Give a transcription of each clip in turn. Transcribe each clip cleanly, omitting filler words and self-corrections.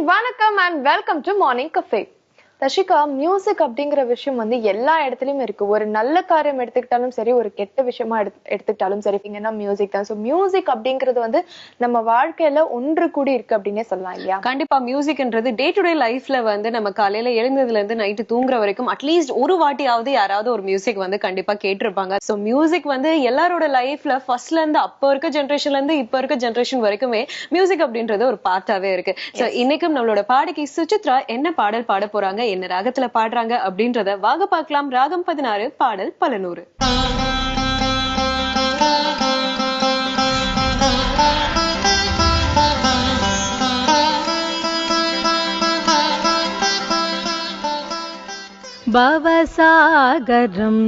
வணக்கம் and welcome to Morning Cafe. Tashika, music அப்படிங்கிற விஷயம் எல்லா இடத்துலயும் இருக்கு. ஒரு நல்ல காரியம் எடுத்துக்கிட்டாலும் சரி, ஒரு கெட்ட விஷயமா எடுத்துக்கிட்டாலும் சரி, இங்கன்னா மியூசிக் தான். ஸோ மியூசிக் அப்படிங்கிறது நம்ம வாழ்க்கையில ஒன்று கூடி இருக்கு அப்படின்னே சொல்லலாம் இல்லையா? கண்டிப்பா. மியூசிக்ன்றது டே டு டே லைஃப்ல நம்ம காலையில எழுந்ததுல இருந்து நைட்டு தூங்குற வரைக்கும் அட்லீஸ்ட் ஒரு வாட்டியாவது யாராவது ஒரு மியூசிக் கண்டிப்பா கேட்டிருப்பாங்க. ஸோ மியூசிக் எல்லாரோட லைஃப்ல ஃபர்ஸ்ட்ல இருந்து அப்ப இருக்க ஜென்ரேஷன்ல இருந்து இப்ப இருக்க ஜென்ரேஷன் வரைக்குமே மியூசிக் அப்படின்றது ஒரு பார்ட்டாவே இருக்கு. ஸோ இன்னைக்கும் நம்மளோட பாடகி சுசித்ரா என்ன பாடல் பாட போறாங்க, என்ன ராகத்துல பாடுறாங்க அப்படின்றத வாங்க பார்க்கலாம். ராகம் 16, பாடல் பல நூறு. பவசாகரம்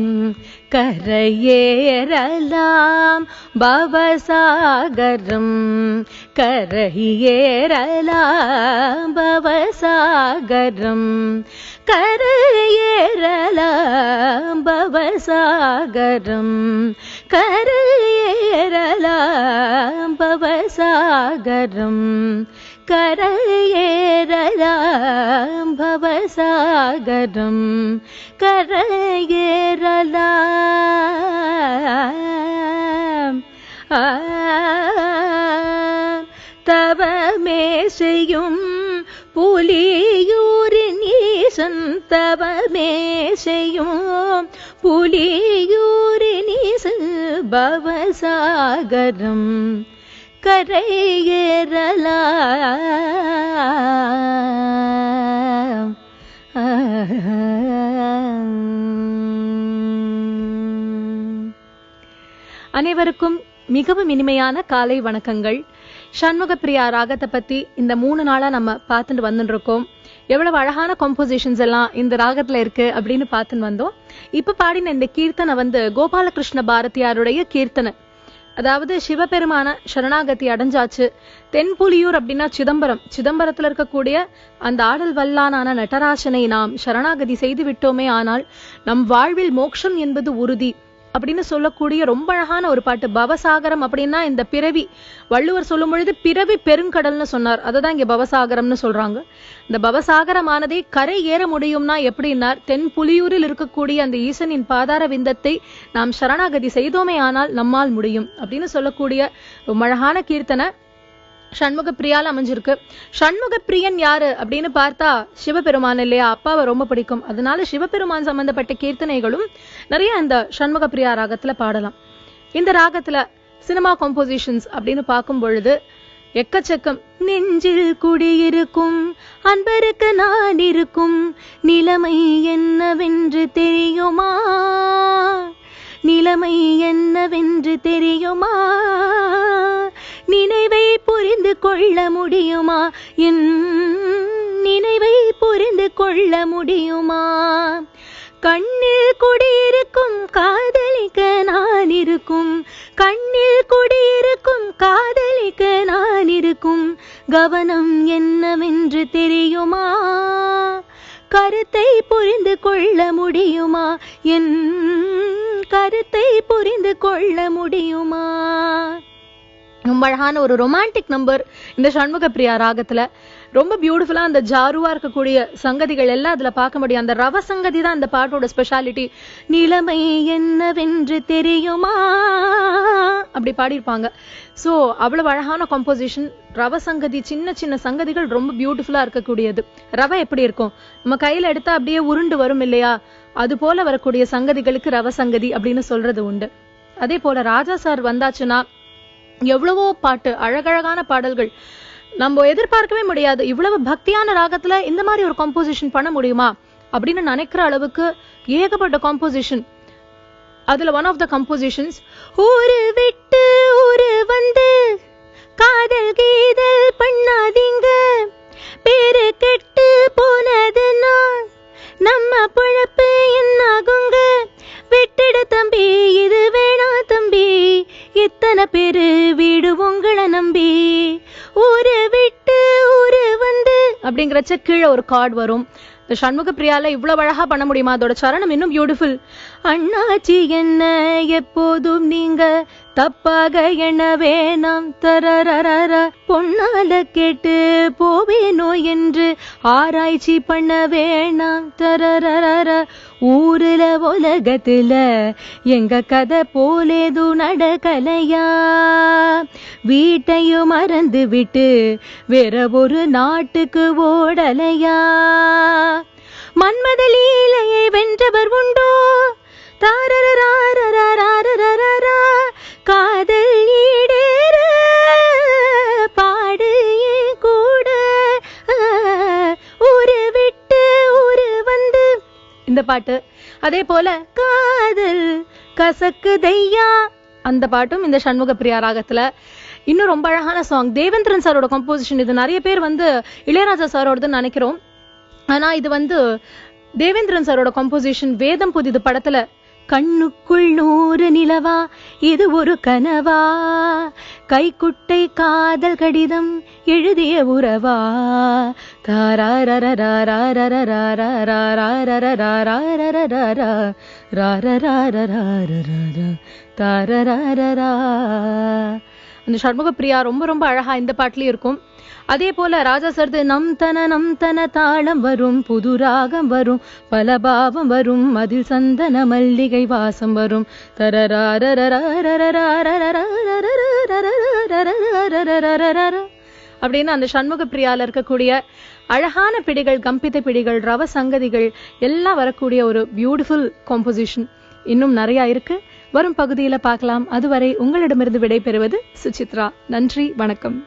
கரையேறலாம், பவசாகரம் கரையேறலாம், பவசாகரம் கரையேறலாம், பவசாகரம் கரையேறலாம், பவசாகரம் கரையேறலாம், பவசாகரம் கரையேறலாம். தவமே செய்யும் புலியூரின் ஈசன், தவமே செய்யும் புலியூரின் ஈசன், பவசாகரம் கரையேறலாம். அனைவருக்கும் மிகவும் இனிமையான காலை வணக்கங்கள். சண்முகப்பிரியா ராகத்தை பத்தி இந்த 3 நாளா நம்ம பார்த்துட்டு வந்துட்டு இருக்கோம். எவ்வளவு அழகான கம்போசிஷன்ஸ் எல்லாம் இந்த ராகத்துல இருக்கு அப்படின்னு பார்த்துட்டு வந்தோம். இப்ப பாடின இந்த கீர்த்தனை கோபாலகிருஷ்ண பாரதியாருடைய கீர்த்தனை. அதாவது சிவபெருமான சரணாகதி அடைஞ்சாச்சு. தென்புலியூர் அப்படின்னா சிதம்பரத்துல இருக்கக்கூடிய அந்த ஆடல் வல்லானான நடராசனை நாம் சரணாகதி செய்து விட்டோமே ஆனால் நம் வாழ்வில் மோட்சம் என்பது உறுதி அப்படின்னு சொல்லக்கூடிய ரொம்ப அழகான ஒரு பாட்டு. பவசாகரம் அப்படின்னா இந்த பிறவி, வள்ளுவர் சொல்லும் பொழுது பிறவி பெருங்கடல்னு சொன்னார். அததான் இங்க பவசாகரம்னு சொல்றாங்க. இந்த பவசாகரமானதை கரை ஏற முடியும்னா எப்படின்னா, தென்புலியூரில் இருக்கக்கூடிய அந்த ஈசனின் பாதார விந்தத்தை நாம் சரணாகதி செய்தோமே ஆனால் நம்மால் முடியும் அப்படின்னு சொல்லக்கூடிய ரொம்ப அழகான கீர்த்தனை சண்முகப்பிரியால அமைஞ்சிருக்கு. சண்முகப்பிரியன் யாரு அப்படின்னு பார்த்தா சிவபெருமான் இல்லையா? அப்பாவை ரொம்ப பிடிக்கும். அதனால சிவபெருமான் சம்பந்தப்பட்ட கீர்த்தனைகளும் நிறைய இந்த சண்முகப்பிரியா ராகத்துல பாடலாம். இந்த ராகத்துல சினிமா கம்போசிஷன்ஸ் அப்படின்னு பார்க்கும் பொழுது எக்கச்சக்கம். நெஞ்சில் குடியிருக்கும் அன்பருக்கு நான் இருக்கும், நிலைமை என்னவென்று தெரியுமா, நிலைமை என்னவென்று தெரியுமா, நினைவை புரிந்து கொள்ள முடியுமா, என் நினைவை புரிந்து கொள்ள முடியுமா, கண்ணில் குடியிருக்கும் காதலிக்க நான் இருக்கும், கண்ணில் குடியிருக்கும் காதலிக்க நான் இருக்கும், கவனம் என்னவென்று தெரியுமா, கருத்தை புரிந்து கொள்ள முடியுமா, என் கருத்தை புரிந்து கொள்ள முடியுமா. ரொம்ப அழகான ஒரு ரொமான்டிக் நம்பர் இந்த சண்முகப்பிரியா ராகத்துல. ரொம்ப பியூட்டிஃபுல்லா அந்த ஜாருவா இருக்கக்கூடிய சங்கதிகள் எல்லாம் அதுல பார்க்க முடியும். அந்த ரவ சங்கதி தான் அந்த பாட்டோட ஸ்பெஷாலிட்டி. நிலைமை என்னவென்று தெரியுமா அப்படி பாடியிருப்பாங்க. ஸோ அவ்வளவு அழகான கம்போசிஷன். ரவ சங்கதி, சின்ன சின்ன சங்கதிகள் ரொம்ப பியூட்டிஃபுல்லா இருக்கக்கூடியது. ரவை எப்படி இருக்கும், நம்ம கையில எடுத்தா அப்படியே உருண்டு வரும் இல்லையா? அது போல வரக்கூடிய சங்கதிகளுக்கு ரவ சங்கதி அப்படின்னு சொல்றது உண்டு. அதே போல ராஜா சார் வந்தாச்சுன்னா எவ்வளவோ பாட்டு, அழகழகான பாடல்கள் நம்ம எதிர்பார்க்கவே முடியாது. இவ்வளவு பக்தியான ராகத்துல இந்த மாதிரி ஒரு கம்போசிஷன் பண்ண முடியுமா அப்படின்னு நினைக்கிற அளவுக்கு ஏகப்பட்ட கம்போசிஷன். அதுல ஒன் ஆஃப் த கம்போசிஷன்ஸ், ஊரு விட்டு ஊரு வந்து காதல் கீதல் பண்ணாதீங்க, பேரு கெட்டு போனதுன்னா நம்ம பொழப்பு என்னாகுங்க, விட்டுடு தம்பி இது வேணா தம்பி, எத்தனை பேரு வீடு உங்களை நம்பி, ஊரு விட்டு ஊரு வந்து அப்படிங்கிறச்ச கீழே ஒரு கார்டு வரும். இந்த சண்முகப்பிரியால இவ்வளவு அழகா பண்ண முடியுமா? அதோட சரணம் இன்னும் பியூட்டிஃபுல். அண்ணாச்சி என்ன எப்போதும் நீங்க தப்பாக எண்ண வேணாம் தரரரர பொன்னால கேட்டு போவேனோ என்று ஆராய்ச்சி பண்ண வேணாம் தரரரர ஊருல உலகத்துல எங்க கதை போலேது நடக்கலையா வீட்டையும் மறந்து விட்டு வேற ஒரு நாட்டுக்கு ஓடலையா மன்மத லீலையை வென்றவர் உண்டோ தாரரரரரரரரரரரா காதல் ஈடேற பாடு கூட ஊரு விட்டு ஊரு வந்து இந்த பாட்டு. அதே போல காதல் கசக்குதையா அந்த பாட்டும் இந்த சண்முக பிரியா ராகத்துல. இன்னும் ரொம்ப அழகான சாங், தேவேந்திரன் சாரோட கம்போசிஷன். இது நிறைய பேர் இளையராஜா சாரோடதுன்னு நினைக்கிறோம். ஆனா இது தேவேந்திரன் சாரோட கம்போசிஷன். வேதம் புதிது படத்துல கண்ணுக்குள் 100 நிலவா இது ஒரு கனவா கைக்குட்டை காதல் கடிதம் எழுதிய உறவா அந்த சண்முக பிரியா ரொம்ப ரொம்ப அழகா இந்த பாட்டுலயும் இருக்கும். அதே போல ராஜா சர்து நம் தன தாளம் வரும் புது ராகம் வரும் பல பாவம் வரும் அதில் சந்தன மல்லிகை வாசம் வரும் அப்படின்னு அந்த சண்முக பிரியால இருக்கக்கூடிய அழகான பிடிகள், கம்பித்த பிடிகள், ரவ சங்கதிகள் எல்லாம் வரக்கூடிய ஒரு பியூட்டிஃபுல் காம்போசிஷன் இன்னும் நிறைய இருக்கு. வரும் பகுதியில பார்க்கலாம். அதுவரை உங்களிடமிருந்து விடைபெறுவது சுசித்ரா. நன்றி, வணக்கம்.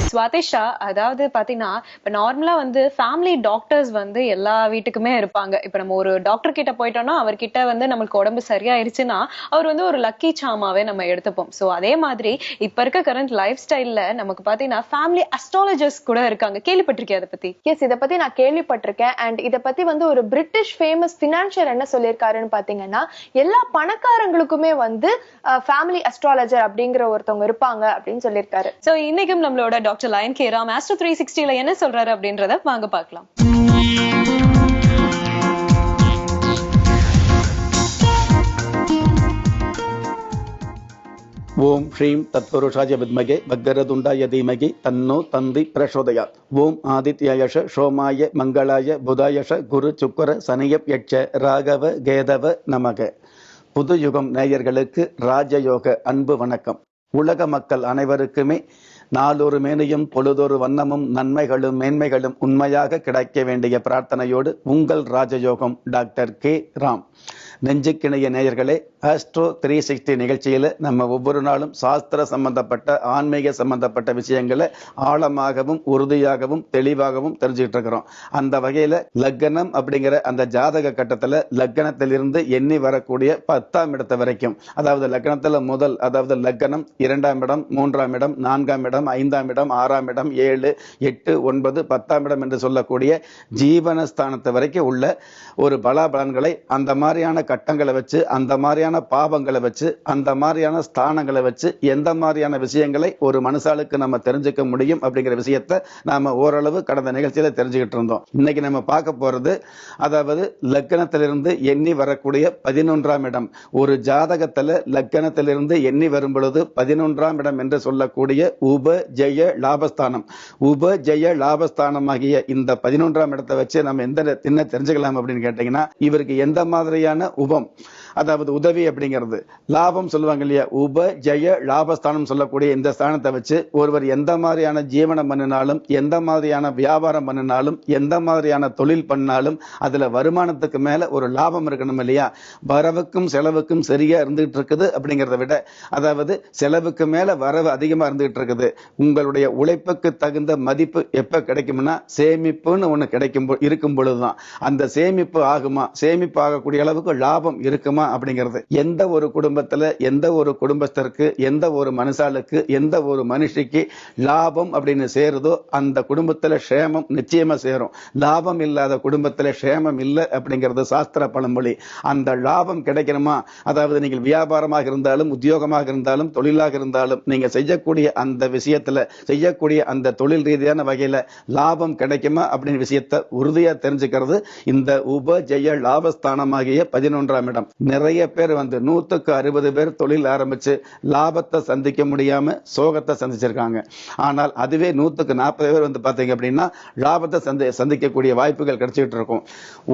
ஸ்வாதிஷா, அதாவது பாத்தீங்கன்னா இப்ப நார்மலா ஃபேமிலி டாக்டர்ஸ் எல்லா வீட்டுக்குமே இருப்பாங்க. இப்ப நம்ம ஒரு டாக்டர் கிட்ட போயிட்டோம்னா அவர்கிட்ட நம்மளுக்கு உடம்பு சரியாயிருச்சுன்னா அவர் ஒரு லக்கி சாமாவே நம்ம எடுத்துப்போம். சோ அதே மாதிரி இப்ப இருக்க கரண்ட் லைஃப் ஸ்டைல்ல நமக்கு பாத்தீங்கன்னா ஃபேமிலி அஸ்ட்ராலஜர்ஸ் கூட இருக்காங்க. கேள்விப்பட்டிருக்கேன் அதை பத்தி? எஸ், இதை பத்தி நான் கேள்விப்பட்டிருக்கேன். அண்ட் இதை பத்தி ஒரு பிரிட்டிஷ் ஃபேமஸ் பினான்சியர் என்ன சொல்லியிருக்காருன்னு பாத்தீங்கன்னா, எல்லா பணக்காரங்களுக்குமே ஃபேமிலி அஸ்ட்ராலஜர் அப்படிங்கிற ஒருத்தவங்க இருப்பாங்க அப்படின்னு சொல்லியிருக்காரு. சோ இன்னைக்கும் நம்மளோட doctor lion K Ram astro 360ல என்ன சொல்றாரு அப்படின்றத வாங்க பார்க்கலாம். ஓம் ஸ்ரீம் தத்புருஷாய வித்மகே வக்கரதுண்டாய தீமகி தன்னோ தந்தி பிரசோதயாத். ஓம் ஆதித்யாயஷ சோமாய மங்களாய புதாயஷ குரு சுக்கர சனியப் யட்ச ராகவ கேதவ நமக. புது யுகம் நேயர்களுக்கு ராஜயோக அன்பு வணக்கம். உலக மக்கள் அனைவருக்குமே நாளொரு மேனியும் பொழுதொரு வண்ணமும் நன்மைகளும் மேன்மைகளும் உண்மையாக கிடைக்க வேண்டிய பிரார்த்தனையோடு உங்கள் ராஜயோகம் டாக்டர் கே ராம். நெஞ்சுக்கிணைய நேயர்களே, ஆஸ்ட்ரோ 360 நிகழ்ச்சியில் நம்ம ஒவ்வொரு நாளும் சாஸ்திர சம்பந்தப்பட்ட ஆன்மீக சம்பந்தப்பட்ட விஷயங்களை ஆழமாகவும் உறுதியாகவும் தெளிவாகவும் தெரிஞ்சுக்கிட்டு இருக்கிறோம். அந்த வகையில் லக்னம் அப்படிங்கிற அந்த ஜாதக கட்டத்தில் லக்னத்திலிருந்து எண்ணி வரக்கூடிய 10ஆம் இடத்தை வரைக்கும், அதாவது லக்னத்தில் முதல், அதாவது லக்னம் 2ஆம் இடம், 3ஆம் இடம், 4ஆம் இடம், 5ஆம் இடம், 6ஆம் இடம், 7, 8, 9, 10ஆம் இடம் என்று சொல்லக்கூடிய ஜீவனஸ்தானத்தை வரைக்கும் உள்ள ஒரு பலாபலன்களை அந்த மாதிரியான கட்டங்களை வச்சு, அந்த மாதிரியான பாவங்களை வச்சு, அந்த மாதிரியான ஸ்தானங்களை வச்சு எந்த மாதிரியான விஷயங்களை ஒரு மனுஷாளுக்கு நம்ம தெரிஞ்சுக்க முடியும் அப்படிங்கிற விஷயத்தை நாம ஓரளவு கடந்த நிகழ்ச்சியில தெரிஞ்சுக்கிட்டு இருந்தோம். இன்னைக்கு நம்ம பார்க்க போறது, அதாவது லக்னத்திலிருந்து எண்ணி வரக்கூடிய 11ஆம் இடம். ஒரு ஜாதகத்துல லக்னத்திலிருந்து எண்ணி வரும் பொழுது 11ஆம் இடம் என்று சொல்லக்கூடிய உப ஜெய லாபஸ்தானம். உப ஜெய லாபஸ்தானமாகிய இந்த 11ஆம் இடத்தை வச்சு நம்ம என்ன தெரிஞ்சுக்கலாம் அப்படின்னு கேட்டீங்கன்னா, இவருக்கு எந்த மாதிரியான உபம், அதாவது உதவி அப்படிங்கிறது, லாபம் சொல்லுவாங்க இல்லையா, உப ஜெய லாபஸ்தானம் சொல்லக்கூடிய இந்த ஸ்தானத்தை வச்சு ஒருவர் எந்த மாதிரியான ஜீவனம் பண்ணினாலும், எந்த மாதிரியான வியாபாரம் பண்ணினாலும், எந்த மாதிரியான தொழில் பண்ணாலும் அதுல வருமானத்துக்கு மேல ஒரு லாபம் இருக்கணும் இல்லையா. வரவுக்கும் செலவுக்கும் சரியா இருந்துகிட்டு இருக்குது அப்படிங்கிறத விட, அதாவது செலவுக்கு மேல வரவு அதிகமா இருந்துகிட்டு இருக்குது. உங்களுடைய உழைப்புக்கு தகுந்த மதிப்பு எப்ப கிடைக்கும்னா, சேமிப்புன்னு ஒண்ணு இருக்கும் பொழுதுதான். அந்த சேமிப்பு ஆகுமா, சேமிப்பு ஆகக்கூடிய அளவுக்கு லாபம் இருக்குமா அப்படிங்கிறது. எந்த ஒரு குடும்பத்துல, எந்த ஒரு குடும்பஸ்தருக்கு, எந்த ஒரு மனுஷாளுக்கு, எந்த ஒரு மனுஷிக்கு லாபம் அப்படின்னு சேருதோ அந்த குடும்பத்துல க்ஷேமம் நிச்சயமா சேரும். லாபம் இல்லாத குடும்பத்துல க்ஷேமம் இல்லை அப்படிங்கிறது சாஸ்திர பழமொழி. அந்த லாபம் கிடைக்கணுமா, அதாவது நீங்கள் வியாபாரமாக இருந்தாலும், உத்தியோகமாக இருந்தாலும், தொழிலாக இருந்தாலும், நீங்க செய்யக்கூடிய அந்த விஷயத்துல, செய்யக்கூடிய அந்த தொழில் ரீதியான வகையில லாபம் கிடைக்குமா அப்படின்னு விஷயத்தை உறுதியா தெரிஞ்சுக்கிறது இந்த உப ஜெய லாபஸ்தானமாகிய 11ஆம் இடம். நிறைய பேர் 100க்கு 60 பேர் தொழில் ஆரம்பிச்சு லாபத்தை சந்திக்க முடியாம சோகத்தை சந்திச்சிருக்காங்க. ஆனால் அதுவே 100க்கு 40 பேர் பாத்தீங்க அப்படின்னா லாபத்தை சந்திக்கக்கூடிய வாய்ப்புகள் கிடைச்சிட்டு இருக்கும்.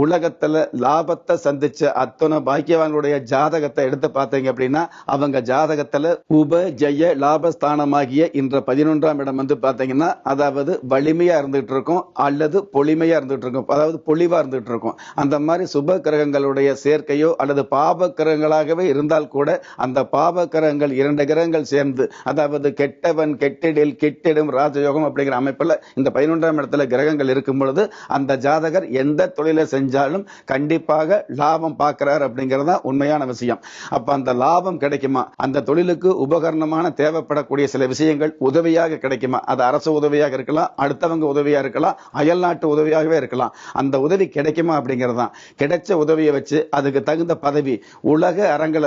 உலகத்துல லாபத்தை சந்திச்ச அத்தனை பாக்கியவான்களுடைய ஜாதகத்தை எடுத்து பார்த்தீங்க அப்படின்னா அவங்க ஜாதகத்துல உப ஜெய லாபஸ்தானமாகிய இன்ற 11ஆம் இடம் பாத்தீங்கன்னா அதாவது வலிமையா இருந்துட்டு இருக்கும் அல்லது பொலிமையா இருந்துட்டு இருக்கும், அதாவது பொலிவா இருந்துட்டு இருக்கும். அந்த மாதிரி சுப கிரகங்களுடைய சேர்க்கையோ அல்லது பாப கிரகங்களாகவே இருந்தால் கூட அந்த பாப கிரகங்கள் 2 கிரகங்கள் சேர்ந்து அதாவது கெட்டவன் கெட்டிடில் கெட்டிடும் ராஜயோகம் அப்படிங்கிற அமைப்புல இந்த 11ஆம் இடத்துல கிரகங்கள் இருக்கும் பொழுது அந்த ஜாதகர் எந்த தொழிலை செஞ்சாலும் கண்டிப்பாக லாபம் பார்க்கிறார் அப்படிங்கறத உண்மையான விஷயம். அப்ப அந்த லாபம் கிடைக்குமா, அந்த தொழிலுக்கு உபகரணமான தேவைப்படக்கூடிய சில விஷயங்கள் உதவியாக கிடைக்குமா, அது அரசு உதவியாக இருக்கலாம், அடுத்தவங்க உதவியா இருக்கலாம், அயல் நாட்டு உதவியாகவே இருக்கலாம். அந்த உதவி கிடைக்குமா அப்படிங்கறதான். கிடைச்ச உதவியை வச்சு அதுக்கு தகுந்த பதவி உலக அரங்கில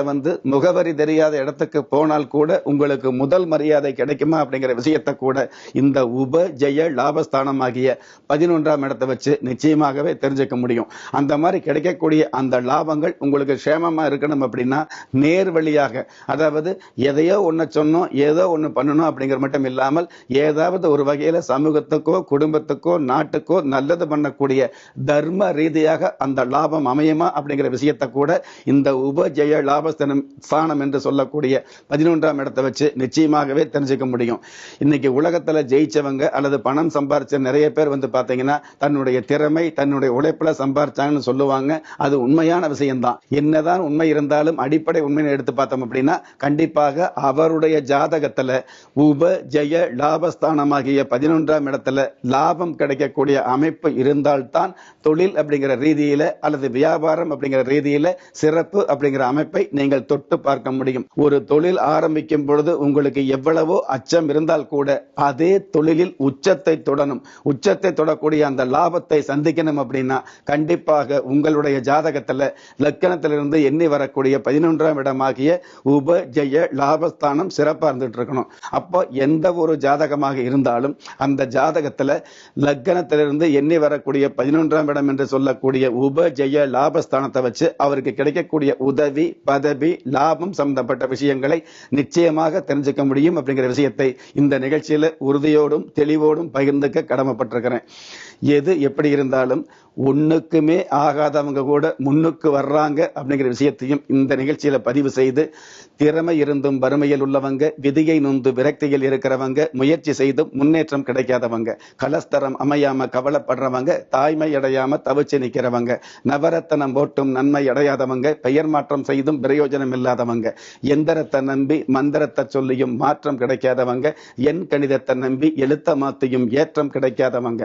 முகவரி தெரியாத இடத்துக்கு போனால் கூட உங்களுக்கு முதல் மரியாதை கிடைக்குமா அப்படிங்கிற விஷயத்தை கூட இந்த உப ஜெய லாபஸ்தானமாகிய 11ஆம் இடத்தை வச்சு நிச்சயமாகவே தெரிஞ்சுக்க முடியும். அந்த மாதிரி கிடைக்கக்கூடிய அந்த லாபங்கள் உங்களுக்கு சேமமா இருக்கணும் அப்படின்னா நேர் வழியாக, அதாவது எதையோ ஒண்ணு சொன்னோம் ஏதோ ஒண்ணு பண்ணணும் அப்படிங்கிற மட்டும் இல்லாமல் ஏதாவது ஒரு வகையில சமூகத்துக்கோ குடும்பத்துக்கோ நாட்டுக்கோ நல்லது பண்ணக்கூடிய தர்ம ரீதியாக அந்த லாபம் அமையுமா அப்படிங்கிற விஷயத்தை கூட இந்த உபஜெய லாபஸ்தானம் என்று சொல்லக்கூடிய 11ஆம் இடத்தை வச்சு நிச்சயமாகவே தெரிஞ்சுக்க முடியும். இன்னைக்கு உலகத்துல ஜெயிச்சவங்க அல்லது பணம் சம்பாரிச்ச நிறைய பேர் பாத்தீங்கன்னா தன்னுடைய திறமை தன்னுடைய உழைப்புல சம்பாரிச்சாங்கன்னு சொல்லுவாங்க. அது உண்மையான விஷயம்தான். என்னதான் உண்மை இருந்தாலும் அடிப்படை உண்மையை எடுத்து பார்த்தோம் அப்படின்னா கண்டிப்பாக அவருடைய ஜாதகத்துல உப ஜெய லாபஸ்தானமாகிய 11ஆம் இடத்துல லாபம் கிடைக்கக்கூடிய அமைப்பு இருந்தால்தான் தொழில் அப்படிங்கிற ரீதியில அல்லது வியாபாரம் அப்படிங்கிற ரீதியில சிறப்பு அப்படிங்கிற அமைப்பை நீங்கள் தொட்டு பார்க்க முடியும். ஒரு தொழில் ஆரம்பிக்கும் பொழுது உங்களுக்கு எவ்வளவோ அச்சம் இருந்தால் கூட அதே தொழிலில் உச்சத்தை தொடணும். உச்சத்தை தொடக்கூடிய அந்த லாபத்தை சந்திக்கணும் அப்படின்னா கண்டிப்பாக உங்களுடைய ஜாதகத்துல லக்கணத்திலிருந்து எண்ணி வரக்கூடிய 11ஆம் இடமாகிய உப ஜெய லாபஸ்தானம் சிறப்பா இருந்துட்டு இருக்கணும். அப்போ எந்த ஒரு ஜாதகமாக இருந்தாலும் அந்த ஜாதகத்துல லக்கணத்திலிருந்து எண்ணி வரக்கூடிய 11ஆம் இடம் என்று சொல்லக்கூடிய உப ஜெய லாபஸ்தானத்தை வச்சு அவருக்கு கிடைக்கக்கூடிய உதவி பதவி லாபம் சம்பந்தப்பட்ட விஷயங்களை நிச்சயமாக தெரிஞ்சுக்க முடியும் அப்படிங்கிற விஷயத்தை இந்த நிகழ்ச்சியில உறுதியோடும் தெளிவோடும் பகிர்ந்துக்க கடமைப்பட்டிருக்கிறேன். எது எப்படி இருந்தாலும் ஒண்ணுக்குமே ஆகாதவங்க கூட முன்னுக்கு வர்றாங்க அப்படிங்கிற விஷயத்தையும் இந்த நிகழ்ச்சியில பதிவு செய்து, திறமை இருந்தும் வறுமையில் உள்ளவங்க, விதியை நொந்து விரக்தியில் இருக்கிறவங்க, முயற்சி செய்தும் முன்னேற்றம் கிடைக்காதவங்க, கலஸ்தரம் அமையாம கவலைப்படுறவங்க, தாய்மை அடையாம தவிச்சு நிக்கிறவங்க, நவரத்தனம் போட்டும் நன்மை அடையாதவங்க, பெயர் மாற்றம் செய்தும் பிரயோஜனம் இல்லாதவங்க, எந்திரத்தை நம்பி மந்திரத்தை சொல்லியும் மாற்றம் கிடைக்காதவங்க, எண் கணிதத்தை நம்பி எழுத்த மாத்தியும் ஏற்றம் கிடைக்காதவங்க,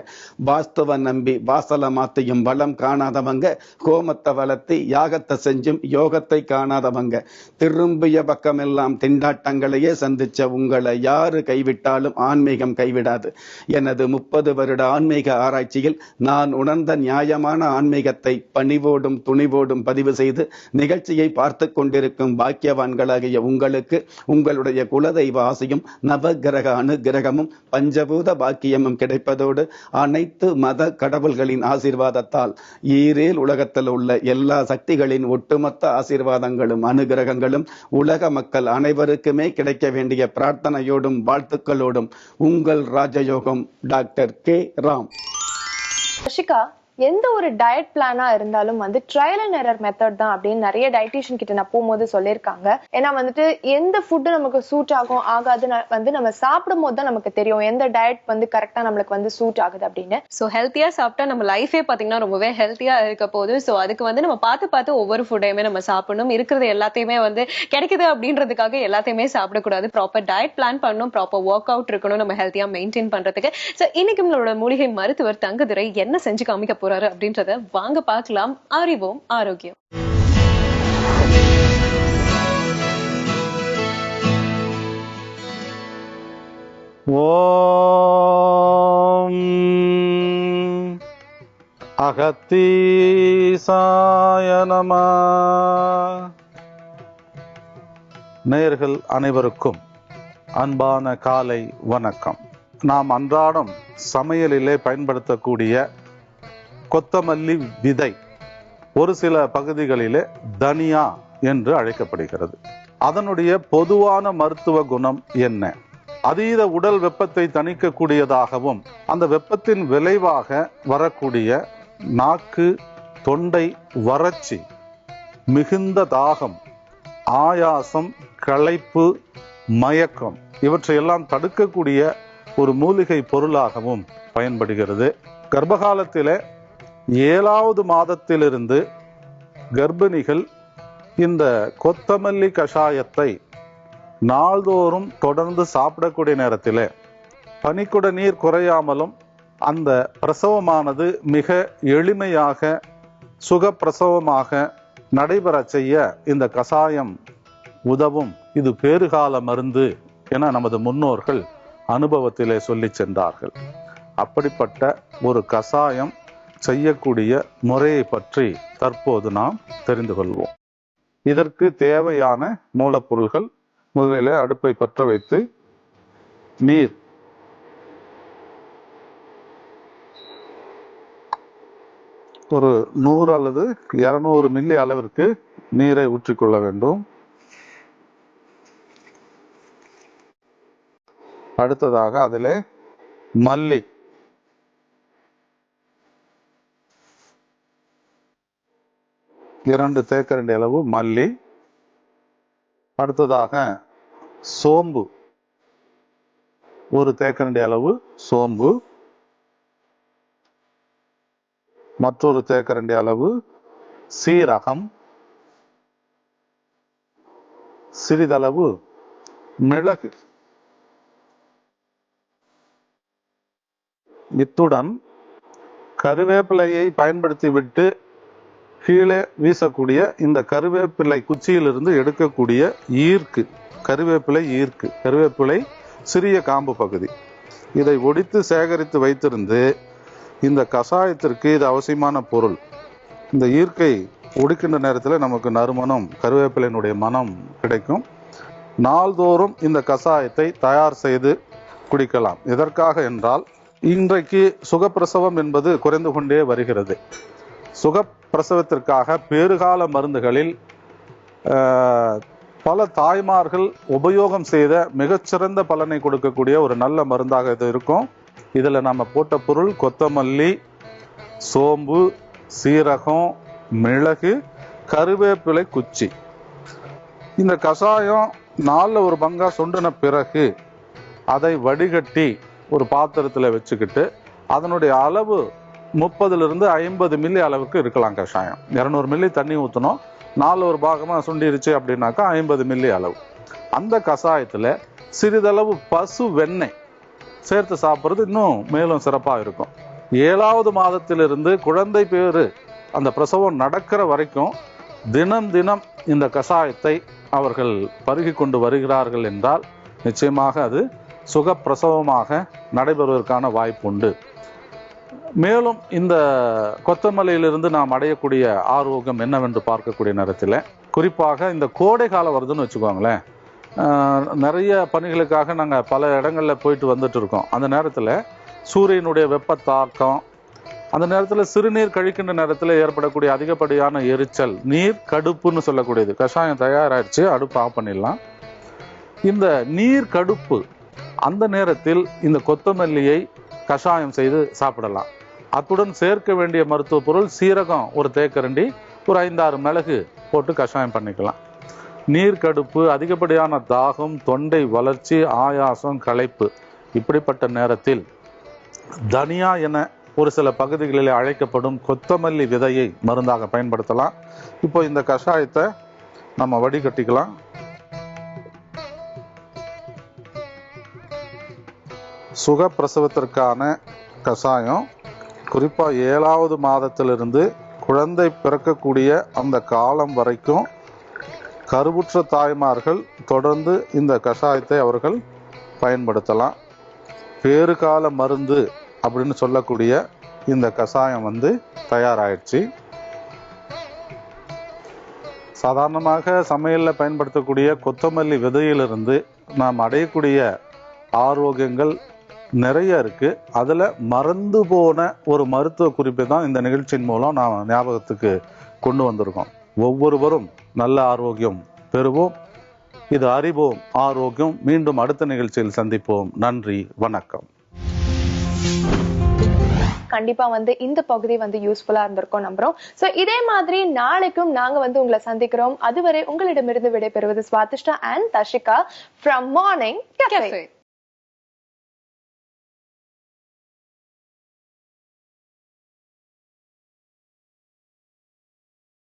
வாஸ்துவ நம்பி வாசல மாத்தியும் வளம் காணாதவங்க, கோமத்தை வளர்த்தி யாகத்தை செஞ்சும் யோகத்தை காணாதவங்க, திரும்பிய பக்கமெல்லாம் திண்டாட்டங்களையே சந்திச்ச உங்களை யாரு கைவிட்டாலும் ஆன்மீகம் கைவிடாது. எனது 30 வருட ஆன்மீக ஆராய்ச்சியில் நான் உணர்ந்த நியாயமான ஆன்மீகத்தை பணிவோடும் துணிவோடும் பதிவு செய்து நிகழ்ச்சியை பார்த்து கொண்டிருக்கும் பாக்கியவான்களாகிய உங்களுக்கு உங்களுடைய குலதெய்வ ஆசையும் நவகிரக அனுகிரகமும் பஞ்சபூத பாக்கியமும் கிடைப்பதோடு அனைத்து மத கடவுள்களின் ஆசீர்வாதத்தால் ஈரேல் உலகத்தில் உள்ள எல்லா சக்திகளின் ஒட்டுமொத்த ஆசீர்வாதங்களும் அனுகிரகங்களும் உலக மக்கள் அனைவருக்குமே கிடைக்க வேண்டிய பிரார்த்தனையோடும் வாழ்த்துக்களோடும் உங்கள் ராஜயோகம் டாக்டர் கே ராம். ரஷிகா, எந்த ஒரு டயட் பிளானா இருந்தாலும் ட்ரையல் அண்ட் எரர் மெத்தட் தான் அப்படின்னு நிறைய டயட்டிஷியன் கிட்ட நான் போகும்போது சொல்லியிருக்காங்க. ஏன்னா எந்த ஃபுட்டு நமக்கு சூட் ஆகும் ஆகாதுன்னு நம்ம சாப்பிடும் போது தான் நமக்கு தெரியும் எந்த டயட் கரெக்டா நம்மளுக்கு சூட் ஆகுது அப்படின்னு. ஸோ ஹெல்த்தியா சாப்பிட்டா நம்ம லைஃபே பாத்தீங்கன்னா ரொம்பவே ஹெல்த்தியா இருக்க போகுது. ஸோ அதுக்கு நம்ம பார்த்து ஒவ்வொரு ஃபுட்டையுமே நம்ம சாப்பிடணும். இருக்கிறது எல்லாத்தையுமே கிடைக்குது அப்படின்றதுக்காக எல்லாத்தையுமே சாப்பிடக்கூடாது. ப்ராப்பர் டயட் பிளான் பண்ணணும், ப்ராப்பர் ஒர்க் அவுட் இருக்கணும் நம்ம ஹெல்த்தியா மெயின்டைன் பண்றதுக்கு. ஸோ இன்னைக்கு நம்மளோட மூலிகை மருத்துவர் தங்கதுரை என்ன செஞ்சு காமிக்க போறாரு அப்படின்றத வாங்க பார்க்கலாம். அறிவோம் ஆரோக்கியம். ஓம் அகத்தீசாய நமः. நேயர்கள் அனைவருக்கும் அன்பான காலை வணக்கம். நாம் அன்றாடம் சமையலிலே பயன்படுத்தக்கூடிய கொத்தமல்லி விதை, ஒரு சில பகுதிகளிலே தனியா என்று அழைக்கப்படுகிறது. அதனுடைய பொதுவான மருத்துவ குணம் என்ன? அதீத உடல் வெப்பத்தை தணிக்கக்கூடியதாகவும் அந்த வெப்பத்தின் விளைவாக வரக்கூடிய நாக்கு, தொண்டை வறட்சி, மிகுந்த தாகம், ஆயாசம், களைப்பு, மயக்கம் இவற்றையெல்லாம் தடுக்கக்கூடிய ஒரு மூலிகை பொருளாகவும் பயன்படுகிறது. கர்ப்பகாலத்திலே 7வது மாதத்திலிருந்து கர்ப்பிணிகள் இந்த கொத்தமல்லி கஷாயத்தை நாள்தோறும் தொடர்ந்து சாப்பிடக்கூடிய நேரத்திலே பனிக்குட நீர் குறையாமலும் அந்த பிரசவமானது மிக எளிமையாக சுகப்பிரசவமாக நடைபெற செய்ய இந்த கஷாயம் உதவும். இது பேறுகால மருந்து என நமது முன்னோர்கள் அனுபவத்திலே சொல்லி சென்றார்கள். அப்படிப்பட்ட ஒரு கஷாயம் செய்யக்கூடிய முறையை பற்றி தற்போது நாம் தெரிந்து கொள்வோம். இதற்கு தேவையான மூலப்பொருள்கள்: முதலில் அடுப்பை பற்ற வைத்து நீர் ஒரு 100 அல்லது 200 மில்லி அளவிற்கு நீரை ஊற்றிக்கொள்ள வேண்டும். அடுத்ததாக அதில் மல்லி, இரண்டு தேக்கரண்டி அளவு மல்லி. அடுத்ததாக சோம்பு, 1 தேக்கரண்டி அளவு சோம்பு. மற்றொரு தேக்கரண்டி அளவு சீரகம், சிறிதளவு மிளகு. இத்துடன் கருவேப்பிலையை பயன்படுத்திவிட்டு கீழே வீசக்கூடிய இந்த கருவேப்பிலை குச்சியிலிருந்து எடுக்கக்கூடிய ஈர்க்கு, கருவேப்பிலை சிறிய காம்பு பகுதி, இதை ஒடித்து சேகரித்து வைத்திருந்து இந்த கஷாயத்திற்கு இது அவசியமான பொருள். இந்த ஈர்க்கை ஒடுக்கின்ற நேரத்தில் நமக்கு நறுமணம், கருவேப்பிலையினுடைய மனம் கிடைக்கும். நாள்தோறும் இந்த கஷாயத்தை தயார் செய்து குடிக்கலாம். எதற்காக என்றால், இன்றைக்கு சுகப்பிரசவம் என்பது குறைந்து கொண்டே வருகிறது. சுகப்பிரசவத்திற்காக பேறுகால மருந்துகளில் பல தாய்மார்கள் உபயோகம் செய்த மிகச்சிறந்த பலனை கொடுக்கக்கூடிய ஒரு நல்ல மருந்தாக இது இருக்கும். இதில் நம்ம போட்ட பொருள் கொத்தமல்லி, சோம்பு, சீரகம், மிளகு, கருவேப்பிலை குச்சி. இந்த கஷாயம் 4 பங்கா சுண்டின பிறகு அதை வடிகட்டி ஒரு பாத்திரத்தில் வச்சுக்கிட்டு அதனுடைய அளவு 30லிருந்து 50 மில்லி அளவுக்கு இருக்கலாம். கஷாயம் 200 மில்லி தண்ணி ஊற்றணும். 4 பாகமாக சுண்டிருச்சு அப்படின்னாக்கா 50 மில்லி அளவு. அந்த கஷாயத்தில் சிறிதளவு பசு வெண்ணெய் சேர்த்து சாப்பிட்றது இன்னும் மேலும் சிறப்பாக இருக்கும். 7வது மாதத்திலிருந்து குழந்தை பேறு அந்த பிரசவம் நடக்கிற வரைக்கும் தினம் தினம் இந்த கஷாயத்தை அவர்கள் பருகி கொண்டு வருகிறார்கள் என்றால் நிச்சயமாக அது சுகப்பிரசவமாக நடைபெறுவதற்கான வாய்ப்பு உண்டு. மேலும் இந்த கொத்தமல்லியிலிருந்து நாம் அடையக்கூடிய ஆரோக்கியம் என்னவென்று பார்க்கக்கூடிய நேரத்தில், குறிப்பாக இந்த கோடை காலம் வருதுன்னு வச்சுக்கோங்களேன், நிறைய பணிகளுக்காக நாங்கள் பல இடங்களில் போயிட்டு வந்துட்டு இருக்கோம். அந்த நேரத்தில் சூரியனுடைய வெப்ப தாக்கம், அந்த நேரத்தில் சிறுநீர் கழிக்கின்ற நேரத்தில் ஏற்படக்கூடிய அதிகப்படியான எரிச்சல், நீர் கடுப்புன்னு சொல்லக்கூடியது. கஷாயம் தயாராகிடுச்சு, அடுப்பு ஆஃப் பண்ணிடலாம். இந்த நீர் கடுப்பு அந்த நேரத்தில் இந்த கொத்தமல்லியை கஷாயம் செய்து சாப்பிடலாம். அத்துடன் சேர்க்க வேண்டிய மருத்துவ பொருள் சீரகம் 1 தேக்கரண்டி, ஒரு 5-6 மிளகு போட்டு கஷாயம் பண்ணிக்கலாம். நீர் கடுப்பு, அதிகப்படியான தாகம், தொண்டை வளர்ச்சி, ஆயாசம், களைப்பு, இப்படிப்பட்ட நேரத்தில் தனியா என ஒரு சில பகுதிகளில் அழைக்கப்படும் கொத்தமல்லி விதையை மருந்தாக பயன்படுத்தலாம். இப்போ இந்த கஷாயத்தை நம்ம வடிகட்டிக்கலாம். சுகப்பிரசவத்திற்கான கஷாயம் குறிப்பாக 7வது மாதத்திலிருந்து குழந்தை பிறக்கக்கூடிய அந்த காலம் வரைக்கும் கருவுற்ற தாய்மார்கள் தொடர்ந்து இந்த கஷாயத்தை அவர்கள் பயன்படுத்தலாம். பேறுகால மருந்து அப்படின்னு சொல்லக்கூடிய இந்த கஷாயம் தயாராகிடுச்சு. சாதாரணமாக சமையலில் பயன்படுத்தக்கூடிய கொத்தமல்லி விதையிலிருந்து நாம் அடையக்கூடிய ஆரோக்கியங்கள் நிறைய இருக்கு. அதுல மறந்து போன ஒரு மருத்துவ குறிப்பை தான் இந்த நிகழ்ச்சியின் மூலம் நாம் ஞாபகத்துக்கு கொண்டு வந்திருக்கோம். ஒவ்வொருவரும் நல்ல ஆரோக்கியம் பெறுவோம். இது அறிவோம் ஆரோக்கியம். மீண்டும் அடுத்த நிகழ்ச்சியில் சந்திப்போம். நன்றி, வணக்கம். கண்டிப்பா இந்த பகுதி யூஸ்ஃபுல்லா இருந்திருக்கும் நம்புறோம். சோ இதே மாதிரி நாளைக்கும் நாங்க உங்களை சந்திக்கிறோம். அதுவரை உங்களிடமிருந்து விடைபெறுவது Swadhishta and Darshika from Morning Cafe.